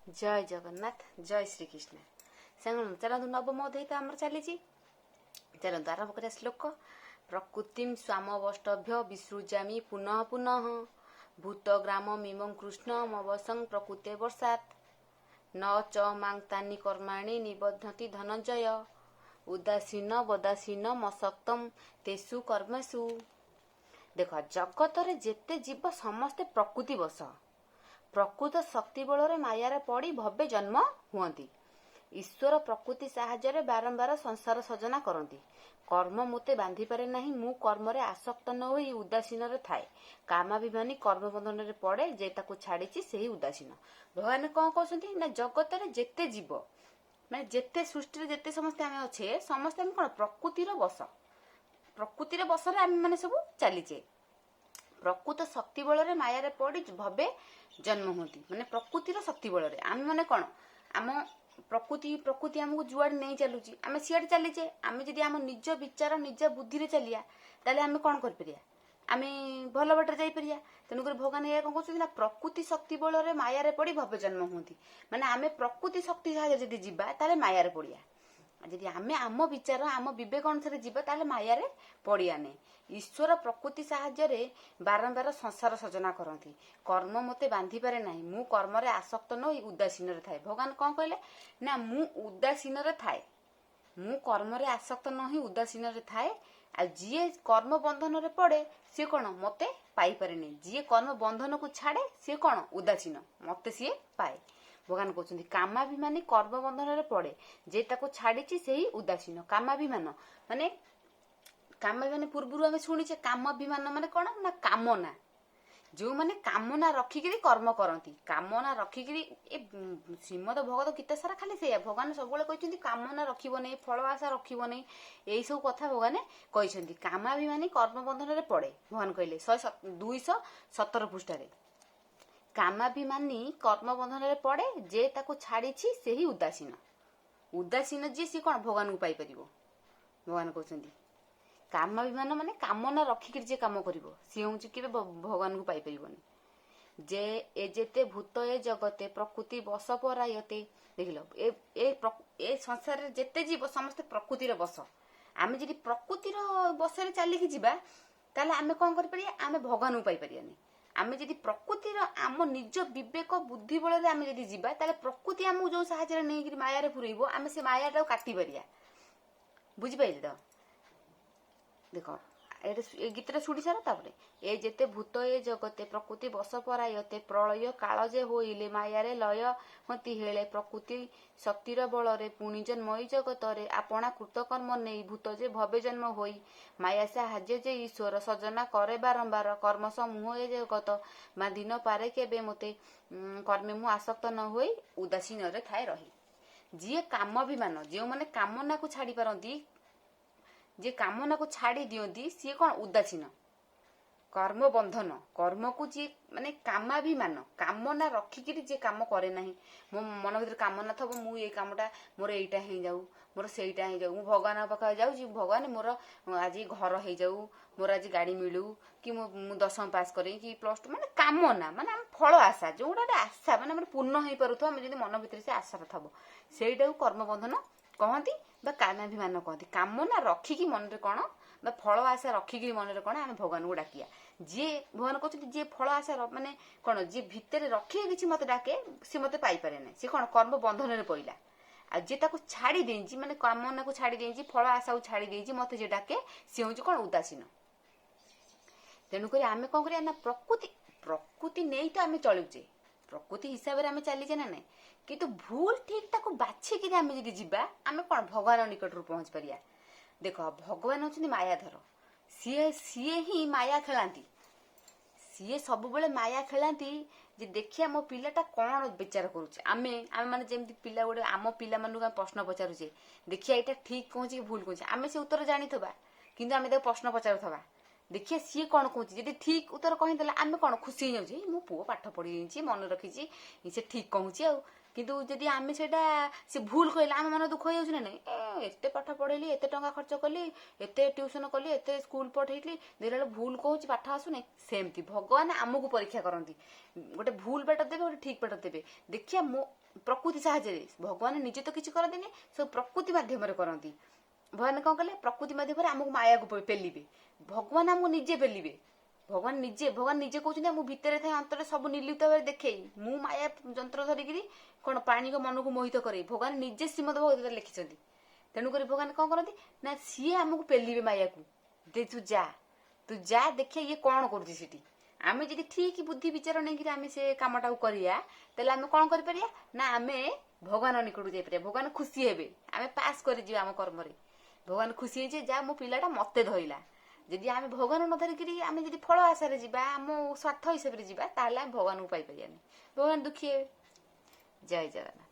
जय जगन्नाथ जय श्रीकृष्ण सांग चलतु नवम अध्याय तो आम चली चलतु आरंभ कर श्लोक प्रकृतिम स्वामवष्टभ्य विसृजामि पुनः पुनः भूतग्राममिमं कृष्णमवसं प्रकृते वर्षात् न च मां तानि कर्माणि निबध्नति धनञ्जय उदासीन वदासीन मसक्तम तेषु कर्मसु। देख जगत जेते जीव समस्ते प्रकृति बस प्रकृत शक्ति बल मायार पड़ी भव्य जन्म हुअନ୍ତି। ईश्वर प्रकृति साहाय्य बारंबार संसार सजना करती। कर्म मुते बांधि पारे नहीं, मु कर्म रे आसक्त न होई उदासीन रे थाए। कामाभिमानी कर्म बंधन रे पड़े जे ताकू छाड़ीची सेही उदासीन। भगवान कौन कहते ना जगत रे जेते जीव माने जेते सृष्टि जेते समस्ते आमे अच्छे समस्ते आमे कौन प्रकृतिर बस प्रकृतिर बस रे आमे माने सब चलीचे। प्रकृत शक्ति बल मायारे पड़ी भव्य जन्म होती माने प्रकृतिर शक्ति बल आम माने कौन आम प्रकृति प्रकृति आमको जुआड़े नहीं चलुची आम सियाड़े चलीचे। आम जदि आम निज विचार निज बुद्धि चलिया ताले आम कौन कर आम भल बाटर जापर। तेणुक भगवान या कौन कहते प्रकृति शक्ति बल मायारे पड़ी भव्य जन्म होती माने आम प्रकृति शक्ति साहाय्य जदि जीवा ताले मायारे पड़िया। जदि आमे आम विचार आम विवेक अनुसार जीवा ताले मायारे पड़ियाने। ईश्वर प्रकृति साहाय्य बारंबार संसार सजना करती। कर्म मते बांधि पारे नहीं, मु कर्म रे आसक्त न होई उदासीन रे थाए। भगवान कौन कहले ना मु उदासीन रे थाए, मु कर्म रे आसक्त न होई उदासीन रे थाए। आ जीए कर्म बंधन रे पड़े सी कौन मते पाई पारे नहीं, जीए कर्म बंधन को छाड़े सी कौन उदासीन मते सी पाए। भगवान कहते कामाभिमानी कर्म बंधन रे पड़े जे ताको छाड़ीची सेही उदासीन। कामाभिमान माने कामाभिमान पूर्व आम शुणीचे कामाभिमान माने कौन ना कामना जो माने कामना रखिकी कर्म करती। कामना रखिकी श्रीमद भगवत गीता सारा खाली से भगवान सब कहते कामना रखिब नहीं, फल आशा रखिब नहीं, यही सब कथा भगवान कहते। कामाभिमानी कर्म बंधन रे पड़े भगवान कहले 217 पृष्ठारे कामाभिमानी कर्म बंधन रे पड़े जे ताको छाड़ीची सेही उदासीन। उदासीन जी सी कौन भगवान को पाई परिबो। भगवान कहते कामाभिमान माने कामना रखिकी जे काम करिवो सी हूँ कि भगवान को पाई परिबनी। जे ए जेते भूत ए जगते प्रकृति बस परायते। देख लो ए संसार रे जेते जीव समस्ते प्रकृतिर बस। आमे जदि प्रकृतिर बस रे चलिकी जीवा ताले आमे कौन करि परिया आमे भगवान को पाई परियानी। आमे जदि प्रकृतिर आम निज विवेक बुद्धि बल आमे जदि जीवा ताले प्रकृति आमको जो साहाय्य नहीं माया रे पुरैबो आमे से माया टाको काटी परिया। बुझि पाइले तो देख ए गीत शुणी सार तापरे ए जेते भूत ए जगते प्रकृति बस परायते प्रलय काल जे होइले मायारे लय मती हेले प्रकृति शक्तिर बलरे पुणी जन्मई जगतरे आपणा कृतकर्म नहीं भूत जे भव्य जन्म होई माया साहाय्य जे ईश्वर सजना करे बारंबार कर्म समूह ए जगत बांधि न पारे केबे मते कर्मे मु आसक्त न होई उदासीन रे थाए रही। जी कामाभिमान जो माने कामना को छाड़ी पारती जे कामना को छाड़ी दियंती सी कौन उदासीन। कर्म बंधन कर्म को जी माने कामाभिमान कामना रखिकी जे काम करे नहीं। मो मन भीतर कामना थब मु ये कामटा मोर एटा हे जाऊ मोर सेटा हे जाऊ, मु भगवान पाखा जाऊँ भगवान मोर आज घर हे जाऊ, मोर आज गाड़ी मिलू कि मु 10वीं पास करी कि +2 माने कामना माने हम फल आशा जोटा आशा माने पूर्ण हो पारुथो आम जदि मन भीतर से आशा थब सेटा कर्म बंधन कहती बा कामाभिमान कहती। कामना रखिकी मन रे कौन बा फल आशा रखिकी मन रे कौन आम भगवान को डाकिया। जी भगवान कहते जी फल आशा माने कौन जी भितर रखिए किसी मत डाके सी मत पाई पारे ना सी कौन कर्म बंधन रे पइला। आ जे ताको छाड़ी देंची माने कामना को छाड़ी देंची फल आशा को छाड़ी देंची मत जे डाके सी हूँ कौन उदासीन। तेणुक आम कौन करिया ना प्रकृति प्रकृति नहीं तो आम चलुचे प्रकृति हिसाब से आम चलीचे ना ना किंतु भूल ठीक ताको बाछिकी आम जदि जीवा आम कौन भगवान निकट रू पहुंच पारिया। देख भगवान होचंदी मायाधर सीए सीए ही माया खेलांती सीए सब बेले माया खेलांती जे देखिया मो पिलाटा कौन विचार करुचे। आमे आमे माने जेमती पिला गोटे आम पिला मानू प्रश्न पचारुचे देखिया एटा ठीक कहूँ कि भूल कहूँ आमे से उत्तर जानिथबा किंतु आमे ताको प्रश्न पचारुथबा देखिए सी कौन कहूँ जदि ठीक उत्तर कहीदेला आमे कौन खुशी हो जाऊे मो पुओ पाठ पढ़ी मन रखी से ठीक कहूँ आ किंतु जदि आमे सेटा से भूल कहला आम मन दुख हो जाऊँ ना नहीं एते पाठ पढ़ेली एते टंका खर्च कली एते ट्यूशन कली एते स्कूल पठेली देखला भूल कहूँ पाठ आसुना सेमती भगवान आमको परीक्षा करती गोटे भूल बाट देवे गोटे ठीक बाट देवे देखिया मो ପ୍ରକୃତି ସାହାଯ୍ୟରେ ଭଗବାନ ନିଜେ ତ କିଛି କରନ୍ତିନି, ସବୁ ପ୍ରକୃତି ମାଧ୍ୟମରେ କରନ୍ତି। ଭଗବାନ କଣ କଲେ? ପ୍ରକୃତି ମାଧ୍ୟମରେ ଆମକୁ ମାୟାକୁ ପେଲିବେ। ଭଗବାନ ଆମକୁ ନିଜେ ପେଲିବେ। ଭଗବାନ ନିଜେ କହୁଛନ୍ତି ମୁଁ ଭିତରେ ଥାଏ ଅନ୍ତରରେ ସବୁ ନିର୍ଲିପ୍ତ ଭାବରେ ଦେଖେଇ, ମୁଁ ମାୟା ଯନ୍ତ୍ର ଧରିକିରି କଣ ପ୍ରାଣୀଙ୍କ ମନକୁ ମୋହିତ କରେଇ। ଭଗବାନ ନିଜେ ଶ୍ରୀମଦ ଭଗବତରେ ଲେଖିଛନ୍ତି। ତେଣୁକରି ଭଗବାନ କଣ କରନ୍ତି ନା ସିଏ ଆମକୁ ପେଲିବେ ମାୟାକୁ, ଦେ ତୁ ଯା ଦେଖେ ଇଏ କଣ କରୁଛି ସେଠି। ଆମେ ଯଦି ଠିକ ବୁଦ୍ଧି ବିଚାର ନେଇକିରି ଆମେ ସେ କାମଟାକୁ କରିବା, ତାହେଲେ ଆମେ କଣ କରିପାରିବା ନା ଆମେ ଭଗବାନ ନିକଟକୁ ଯାଇପାରିବା। ଭଗବାନ ଖୁସି ହେବେ, ଆମେ ପାସ୍ କରିଯିବା ଆମ କର୍ମରେ। ଭଗବାନ ଖୁସି ହେଇଯିବେ, ଯା ମୋ ପିଲାଟା ମତେ ଧଇଲା। ଯଦି ଆମେ ଭଗବାନ ନ ଧରିକିରି ଆମେ ଯଦି ଫଳ ଆଶାରେ ଯିବା, ଆମ ସ୍ୱାର୍ଥ ହିସାବରେ ଯିବା, ତାହେଲେ ଆମେ ଭଗବାନଙ୍କୁ ପାଇପାରିବାନି। ଭଗବାନ ଦୁଃଖୀ ହେବେ। ଜୟ ଜଗନ୍ନାଥ।